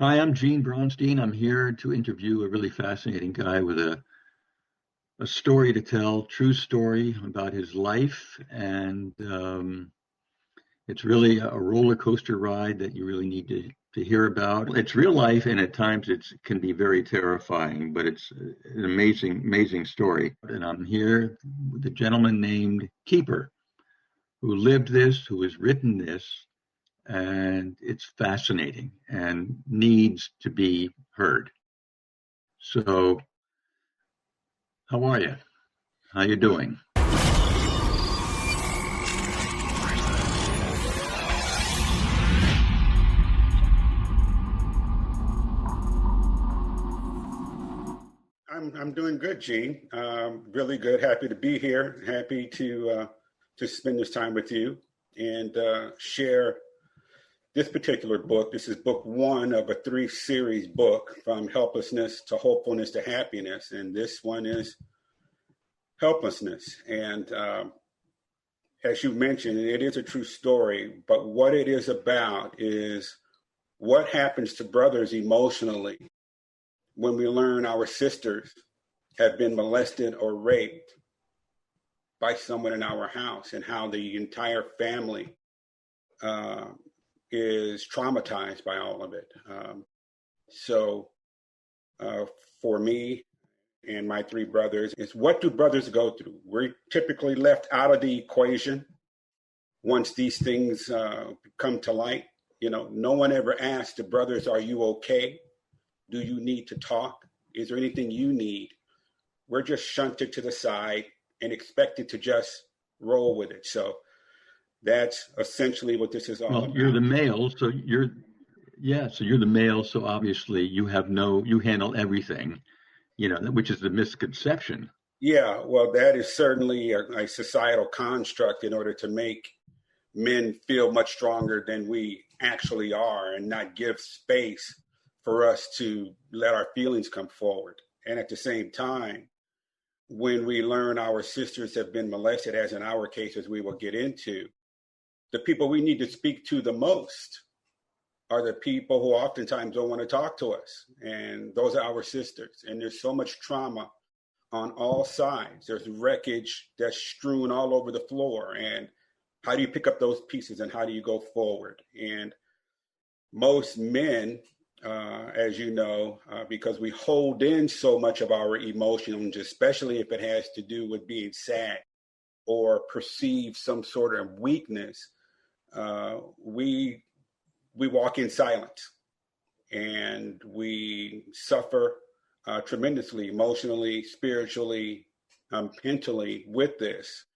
Hi, I'm Gene Braunstein. I'm here to interview a really fascinating guy with a story to tell, true story about his life. And it's really a roller coaster ride that you really need to hear about. It's real life, and at times it can be very terrifying, but it's an amazing, amazing story. And I'm here with a gentleman named Keeper, who lived this, who has written this, and it's fascinating and needs to be heard. So, how are you? How you doing? I'm doing good, Gene. Really good. Happy to be here. Happy to spend this time with you and share this particular book. This is book one of a three-series book, from helplessness to hopefulness to happiness, and this one is helplessness. And as you mentioned, it is a true story. But what it is about is what happens to brothers emotionally when we learn our sisters have been molested or raped by someone in our house, and how the entire family is traumatized by all of it. For me and my three brothers, it's what do brothers go through? We're typically left out of the equation once these things come to light. You know, no one ever asks the brothers, are you okay? Do you need to talk? Is there anything you need? We're just shunted to the side and expected to just roll with it. So that's essentially what this is all about. Well, you're the male, so you're the male, so obviously you handle everything, which is the misconception. Yeah, well, that is certainly a societal construct in order to make men feel much stronger than we actually are, and not give space for us to let our feelings come forward. And at the same time, when we learn our sisters have been molested, as in our case, as we will get into, the people we need to speak to the most are the people who oftentimes don't want to talk to us. And those are our sisters. And there's so much trauma on all sides. There's wreckage that's strewn all over the floor. And how do you pick up those pieces, and how do you go forward? And most men, as you know, because we hold in so much of our emotions, especially if it has to do with being sad or perceive some sort of weakness, we walk in silence, and we suffer tremendously, emotionally, spiritually, mentally, with this,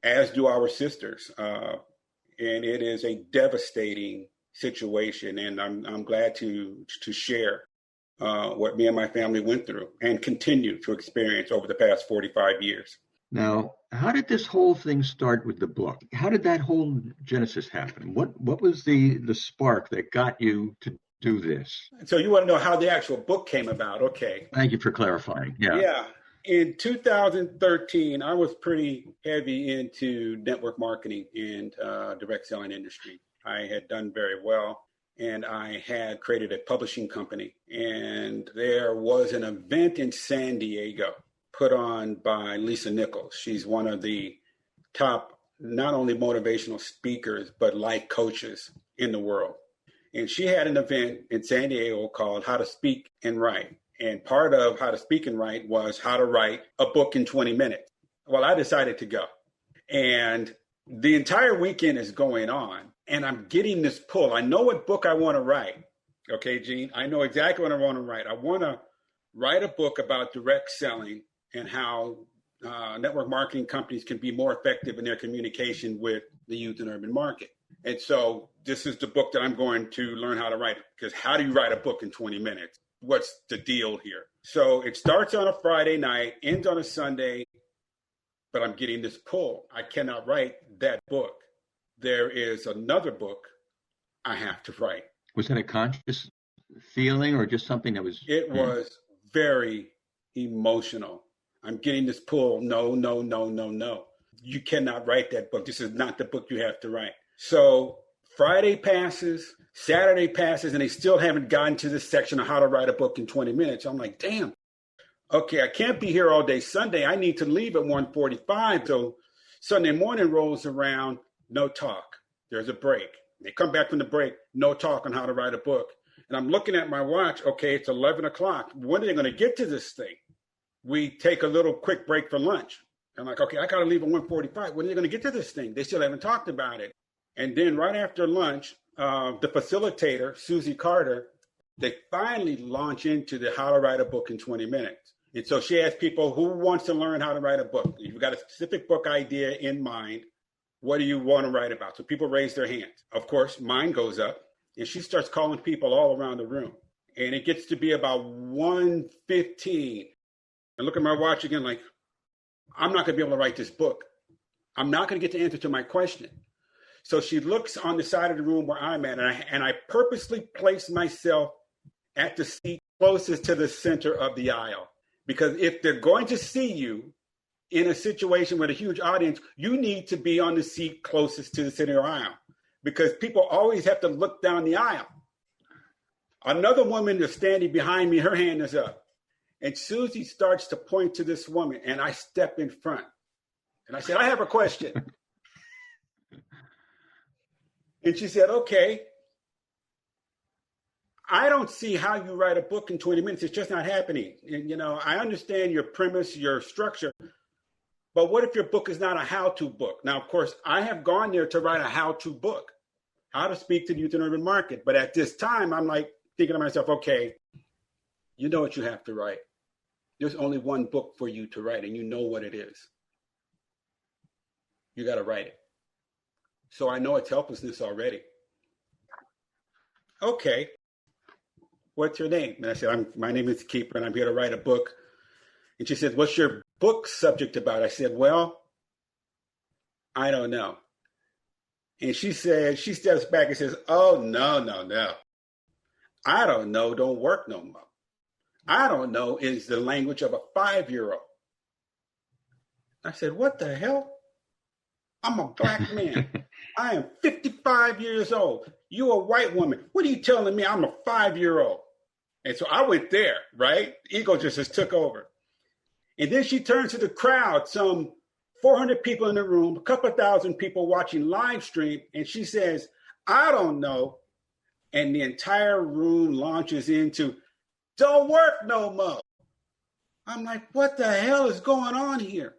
as do our sisters. And it is a devastating situation, and I'm glad to share what me and my family went through and continue to experience over the past 45 years. Now, how did this whole thing start with the book? How did that whole genesis happen? What was the spark that got you to do this? So you want to know how the actual book came about? Okay. Thank you for clarifying. Yeah. Yeah. In 2013, I was pretty heavy into network marketing and direct selling industry. I had done very well, and I had created a publishing company. And there was an event in San Diego put on by Lisa Nichols. She's one of the top, not only motivational speakers, but life coaches in the world. And she had an event in San Diego called How to Speak and Write. And part of How to Speak and Write was how to write a book in 20 minutes. Well, I decided to go. And the entire weekend is going on, and I'm getting this pull. I know what book I want to write. Okay, Gene, I know exactly what I want to write. I want to write a book about direct selling and how network marketing companies can be more effective in their communication with the youth and urban market. And so this is the book that I'm going to learn how to write, because how do you write a book in 20 minutes? What's the deal here? So it starts on a Friday night, ends on a Sunday, but I'm getting this pull. I cannot write that book. There is another book I have to write. Was that a conscious feeling, or just something that was? It was very emotional. I'm getting this pull. No, no. You cannot write that book. This is not the book you have to write. So Friday passes, Saturday passes, and they still haven't gotten to this section of how to write a book in 20 minutes. I'm like, damn, okay, I can't be here all day Sunday. I need to leave at 1:45. So Sunday morning rolls around, no talk. There's a break. They come back from the break, no talk on how to write a book. And I'm looking at my watch. Okay, it's 11 o'clock. When are they going to get to this thing? We take a little quick break for lunch. I'm like, okay, I got to leave at 1:45. When are they going to get to this thing? They still haven't talked about it. And then right after lunch, the facilitator, Susie Carter, they finally launch into the how to write a book in 20 minutes. And so she asked people, who wants to learn how to write a book? If you've got a specific book idea in mind, what do you want to write about? So people raise their hands. Of course, mine goes up, and she starts calling people all around the room. And it gets to be about 1:15. I look at my watch again like, I'm not going to be able to write this book. I'm not going to get the answer to my question. So she looks on the side of the room where I'm at, and I purposely place myself at the seat closest to the center of the aisle. Because if they're going to see you in a situation with a huge audience, you need to be on the seat closest to the center of the aisle. Because people always have to look down the aisle. Another woman is standing behind me, her hand is up. And Susie starts to point to this woman, and I step in front. And I said, I have a question. And she said, okay, I don't see how you write a book in 20 minutes. It's just not happening. And, I understand your premise, your structure, but what if your book is not a how-to book? Now, of course, I have gone there to write a how-to book, how to speak to the youth and urban market. But at this time, I'm like thinking to myself, okay, you know what you have to write. There's only one book for you to write, and you know what it is. You got to write it. So I know it's helplessness already. Okay. What's your name? And I said, my name is Keeper, and I'm here to write a book. And she said, what's your book subject about? I said, well, I don't know. And she steps back and says, oh, no. I don't know, don't work no more. I don't know is the language of a 5-year-old. I said, what the hell? I'm a black man. I am 55 years old. You're a white woman. What are you telling me? I'm a 5-year-old. And so I went there, right? Ego just took over. And then she turns to the crowd, some 400 people in the room, a couple of thousand people watching live stream. And she says, I don't know. And the entire room launches into, don't work no more. I'm like, what the hell is going on here?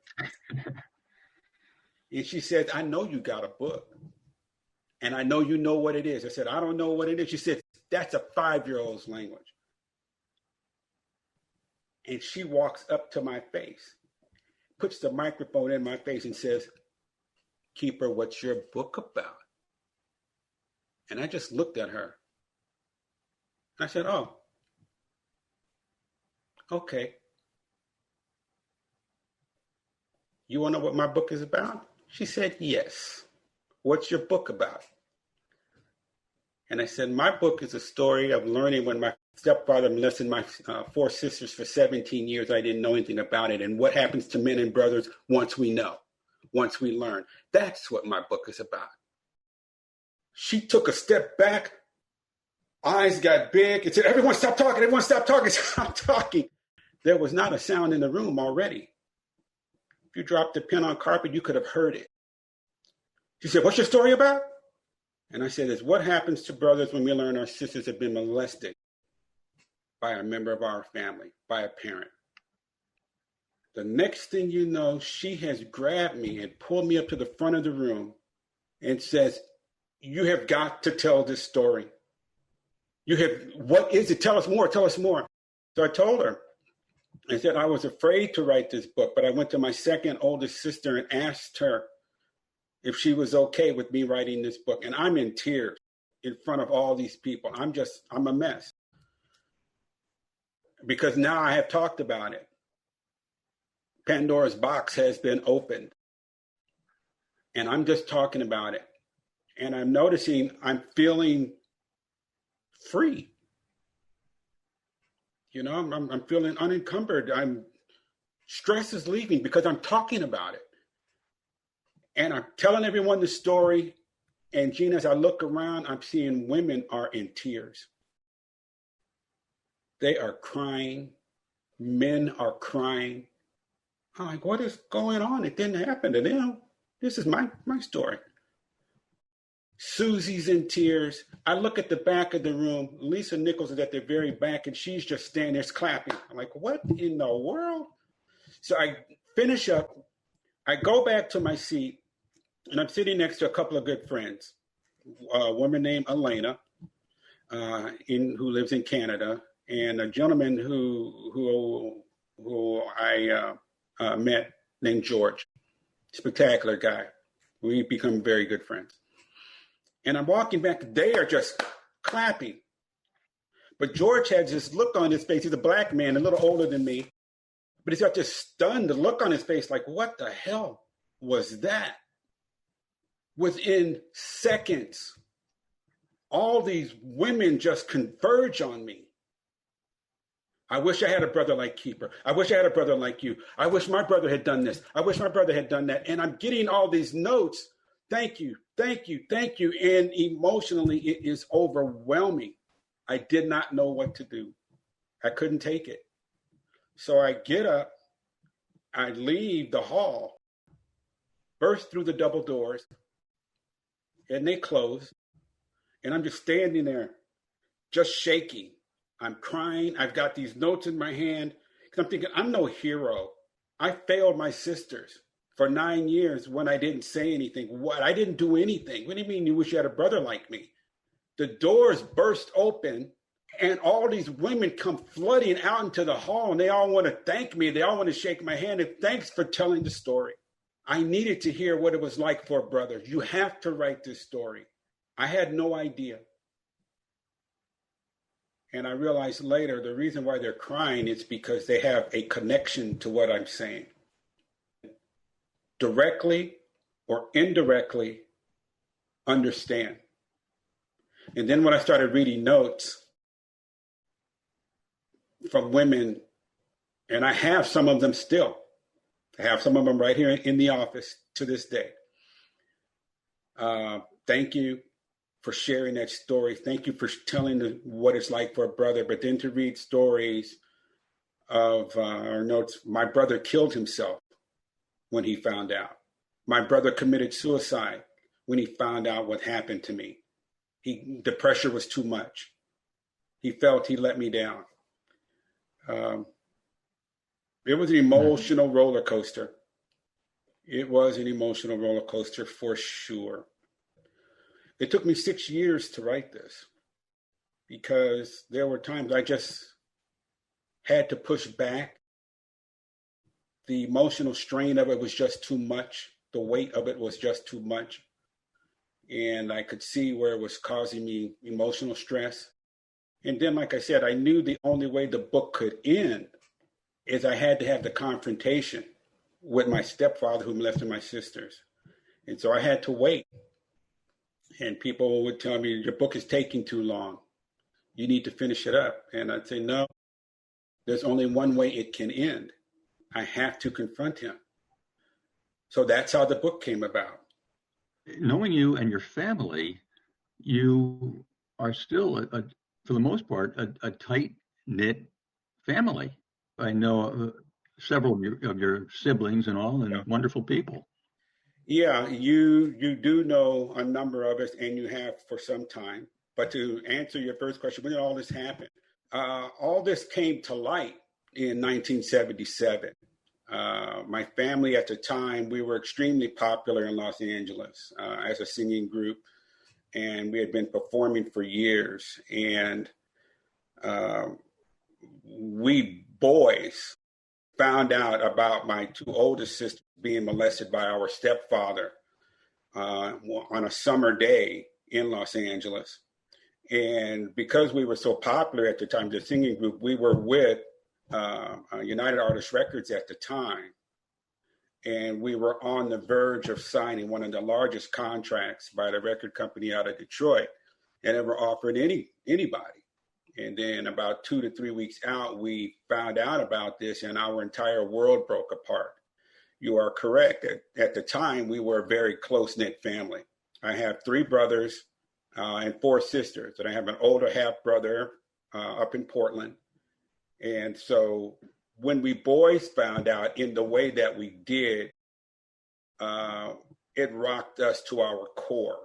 And she said, I know you got a book. And I know you know what it is. I said, I don't know what it is. She said, that's a 5-year-old's language. And she walks up to my face, puts the microphone in my face and says, Keeper, what's your book about? And I just looked at her. I said, oh, okay. You want to know what my book is about? She said, yes. What's your book about? And I said, my book is a story of learning when my stepfather molested my 4 sisters for 17 years. I didn't know anything about it. And what happens to men and brothers once we know, once we learn. That's what my book is about. She took a step back, eyes got big, and said, everyone stop talking, everyone stop talking, stop talking. There was not a sound in the room already. If you dropped a pin on carpet, you could have heard it. She said, what's your story about? And I said, it's what happens to brothers when we learn our sisters have been molested by a member of our family, by a parent. The next thing you know, she has grabbed me and pulled me up to the front of the room and says, you have got to tell this story. What is it? Tell us more, tell us more. So I told her, I said, I was afraid to write this book, but I went to my second oldest sister and asked her if she was okay with me writing this book. And I'm in tears in front of all these people. I'm a mess. Because now I have talked about it. Pandora's box has been opened. And I'm just talking about it. And I'm noticing I'm feeling free. I'm feeling unencumbered. Stress is leaving because I'm talking about it. And I'm telling everyone the story. And Gina, as I look around, I'm seeing women are in tears. They are crying. Men are crying. I'm like, what is going on? It didn't happen to them. This is my story. Susie's in tears. I look at the back of the room. Lisa Nichols is at the very back, and she's just standing there clapping. I'm like, what in the world? So I finish up. I go back to my seat, and I'm sitting next to a couple of good friends. A woman named Elena, who lives in Canada, and a gentleman who I met named George. Spectacular guy. We become very good friends. And I'm walking back. They are just clapping. But George had this look on his face. He's a black man, a little older than me. But he's got this stunned look on his face like, what the hell was that? Within seconds, all these women just converge on me. I wish I had a brother like Keeper. I wish I had a brother like you. I wish my brother had done this. I wish my brother had done that. And I'm getting all these notes. Thank you, thank you, thank you. And emotionally, it is overwhelming. I did not know what to do. I couldn't take it. So I get up, I leave the hall, burst through the double doors, and they close. And I'm just standing there, just shaking. I'm crying. I've got these notes in my hand. Because I'm thinking, I'm no hero. I failed my sisters for 9 years when I didn't say anything. What? I didn't do anything. What do you mean you wish you had a brother like me? The doors burst open, and all these women come flooding out into the hall, and they all want to thank me. They all want to shake my hand, and thanks for telling the story. I needed to hear what it was like for a brother. You have to write this story. I had no idea. And I realized later the reason why they're crying is because they have a connection to what I'm saying. Directly or indirectly understand. And then when I started reading notes from women, and I have some of them still. I have some of them right here in the office to this day. Thank you for sharing that story. Thank you for telling what it's like for a brother. But then to read stories of our notes, my brother killed himself when he found out. My brother committed suicide when he found out what happened to me. The pressure was too much. He felt he let me down. It was an emotional roller coaster. It was an emotional roller coaster for sure. It took me 6 years to write this because there were times I just had to push back. The emotional strain of it was just too much. The weight of it was just too much. And I could see where it was causing me emotional stress. And then, like I said, I knew the only way the book could end is I had to have the confrontation with my stepfather who molested my sisters. And so I had to wait. And people would tell me, your book is taking too long. You need to finish it up. And I'd say, no, there's only one way it can end. I have to confront him. So that's how the book came about. Knowing you and your family, you are still, for the most part, a tight-knit family. I know several of your siblings and all, and wonderful people. Yeah, you do know a number of us, and you have for some time. But to answer your first question, when did all this happen? All this came to light in 1977. My family at the time, we were extremely popular in Los Angeles as a singing group, and we had been performing for years. And we boys found out about my two oldest sisters being molested by our stepfather on a summer day in Los Angeles. And because we were so popular at the time, the singing group, we were with United Artists Records at the time. And we were on the verge of signing one of the largest contracts by the record company out of Detroit, and never offered anybody. And then about 2 to 3 weeks out, we found out about this, and our entire world broke apart. You are correct. At the time, we were a very close-knit family. I have three brothers and four sisters, and I have an older half brother up in Portland. And so when we boys found out in the way that we did, it rocked us to our core,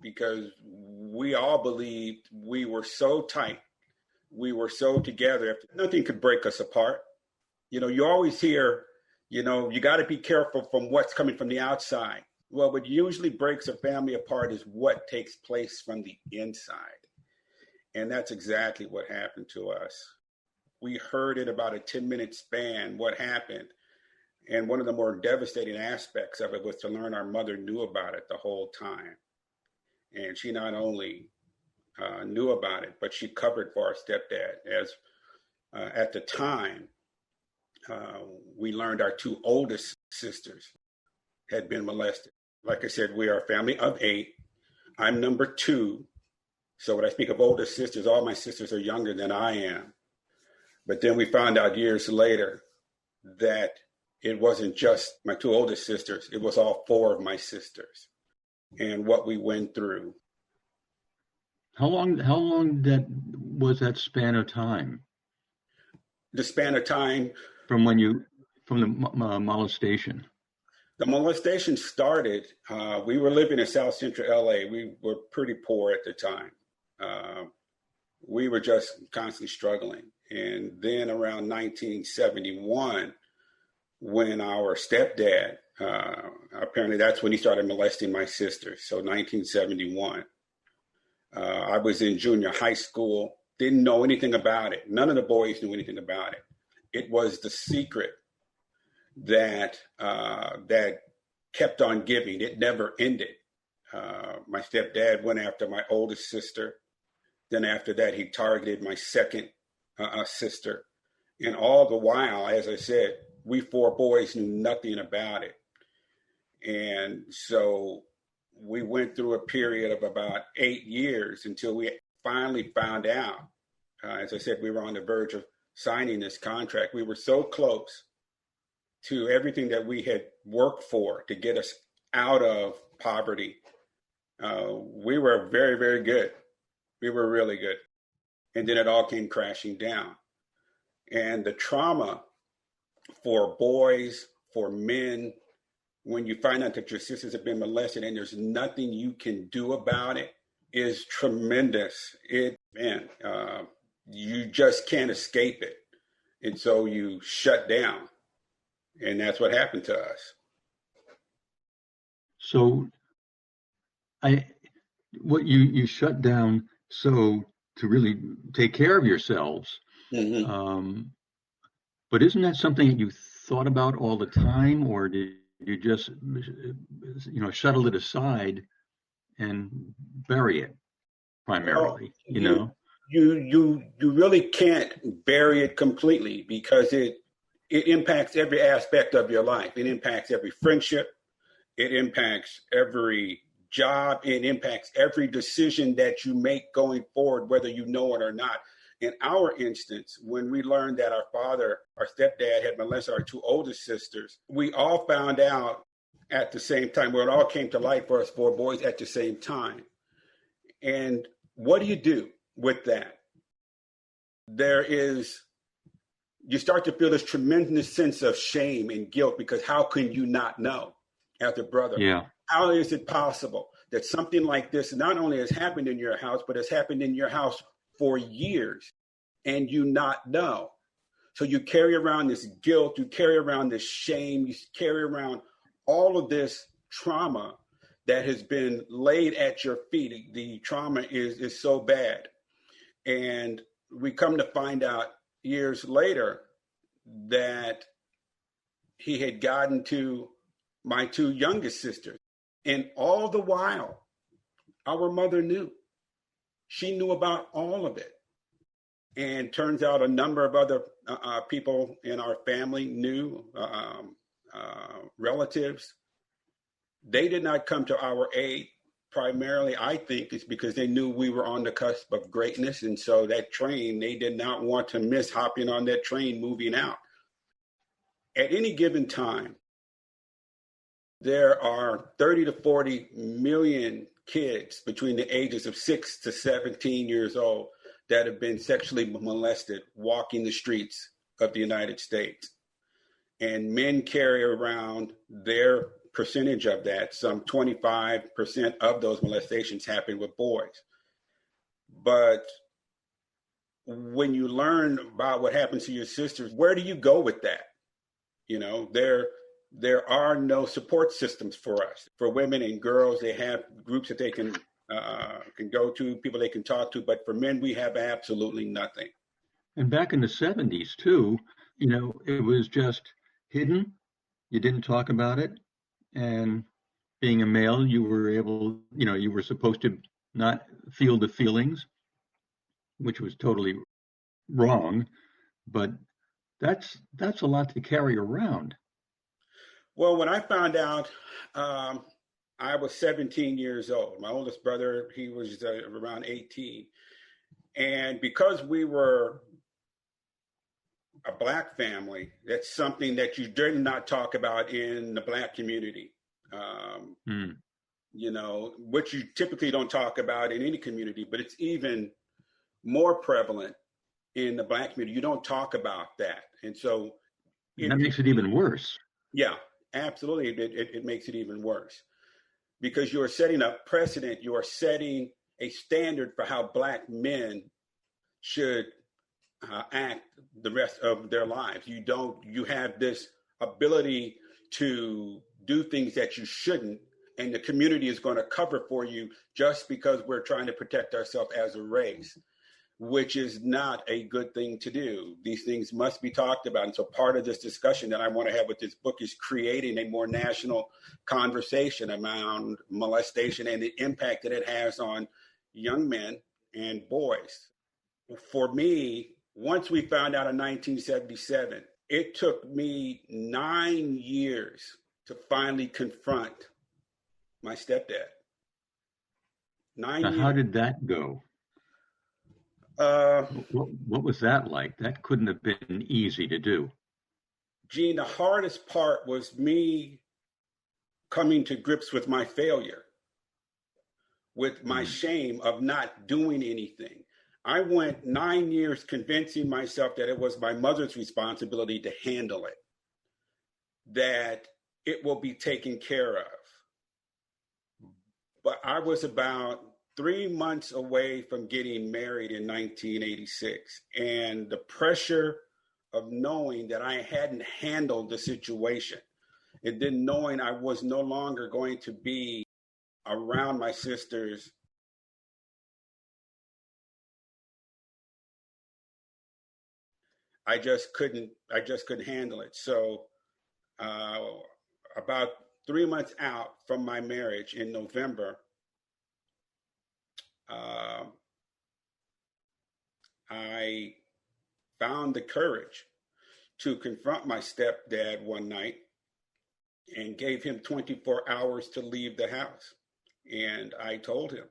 because we all believed we were so tight, we were so together, nothing could break us apart. You know, you always hear, you know, you got to be careful from what's coming from the outside. Well, what usually breaks a family apart is what takes place from the inside. And that's exactly what happened to us. We heard in about a 10-minute span what happened. And one of the more devastating aspects of it was to learn our mother knew about it the whole time. And she not only knew about it, but she covered for our stepdad. As at the time, we learned our two oldest sisters had been molested. Like I said, we are a family of 8. I'm number 2. So when I speak of older sisters, all my sisters are younger than I am. But then we found out years later that it wasn't just my 2 oldest sisters, it was all 4 of my sisters and what we went through. How long was that span of time? The span of time from the molestation. The molestation started, we were living in South Central LA. We were pretty poor at the time. We were just constantly struggling. And then around 1971, when our stepdad, apparently that's when he started molesting my sister. So 1971, I was in junior high school, didn't know anything about it. None of the boys knew anything about it. It was the secret that kept on giving. It never ended. My stepdad went after my oldest sister. Then after that, he targeted my second sister. And all the while, as I said, we 4 boys knew nothing about it. And so we went through a period of about 8 years until we finally found out. As I said, we were on the verge of signing this contract. We were so close to everything that we had worked for to get us out of poverty. We were very, very good. We were really good. And then it all came crashing down. And the trauma for boys, for men, when you find out that your sisters have been molested and there's nothing you can do about it, is tremendous. You just can't escape it. And so you shut down. And that's what happened to us. So you shut down so to really take care of yourselves. Mm-hmm. But isn't that something that you thought about all the time, or did you just, shuttle it aside and bury it primarily? You really can't bury it completely, because it impacts every aspect of your life. It impacts every friendship. It impacts every job. It impacts every decision that you make going forward, whether you know it or not. In our instance, when we learned that our stepdad had molested our 2 oldest sisters, we all found out at the same time. Well, it all came to light for us 4 boys at the same time. And what do you do with that? You start to feel this tremendous sense of shame and guilt, because how can you not know as a brother? Yeah. How is it possible that something like this not only has happened in your house, but has happened in your house for years and you not know? So you carry around this guilt, you carry around this shame, you carry around all of this trauma that has been laid at your feet. The trauma is so bad. And we come to find out years later that he had gotten to my 2 youngest sisters. And all the while, our mother knew. She knew about all of it. And turns out a number of other people in our family knew, relatives. They did not come to our aid. Primarily, I think it's because they knew we were on the cusp of greatness. And so that train, they did not want to miss hopping on that train, moving out. At any given time, there are 30 to 40 million kids between the ages of 6 to 17 years old that have been sexually molested walking the streets of the United States. And men carry around their percentage of that. Some 25% of those molestations happen with boys. But when you learn about what happens to your sisters, where do you go with that? You know, there are no support systems for us. For women and girls, they have groups that they can go to, people they can talk to. But for men, we have absolutely nothing. And back in the 70s, too, you know, it was just hidden. You didn't talk about it. And being a male, you were able, you know, you were supposed to not feel the feelings, which was totally wrong. But that's a lot to carry around. Well, when I found out, I was 17 years old. My oldest brother, he was around 18. And because we were a Black family, that's something that you did not talk about in the Black community. You know, which you typically don't talk about in any community, but it's even more prevalent in the Black community. You don't talk about that. And so that makes it even worse. Yeah, absolutely. It makes it even worse because you are setting a precedent. You are setting a standard for how Black men should act the rest of their lives. You have this ability to do things that you shouldn't, and the community is going to cover for you just because we're trying to protect ourselves as a race, which is not a good thing to do. These things must be talked about. And so part of this discussion that I want to have with this book is creating a more national conversation around molestation and the impact that it has on young men and boys. For me, once we found out in 1977, it took me 9 years to finally confront my stepdad. 9 now, years. How did that go? What was that like? That couldn't have been easy to do. Gene, the hardest part was me coming to grips with my failure, with my shame of not doing anything. I went 9 years convincing myself that it was my mother's responsibility to handle it, that it will be taken care of. But I was about 3 months away from getting married in 1986. And the pressure of knowing that I hadn't handled the situation, and then knowing I was no longer going to be around my sisters, I just couldn't handle it. So about 3 months out from my marriage in November, I found the courage to confront my stepdad one night and gave him 24 hours to leave the house. And I told him,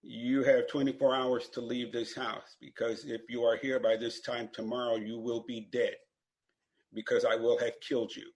you have 24 hours to leave this house, because if you are here by this time tomorrow, you will be dead, because I will have killed you.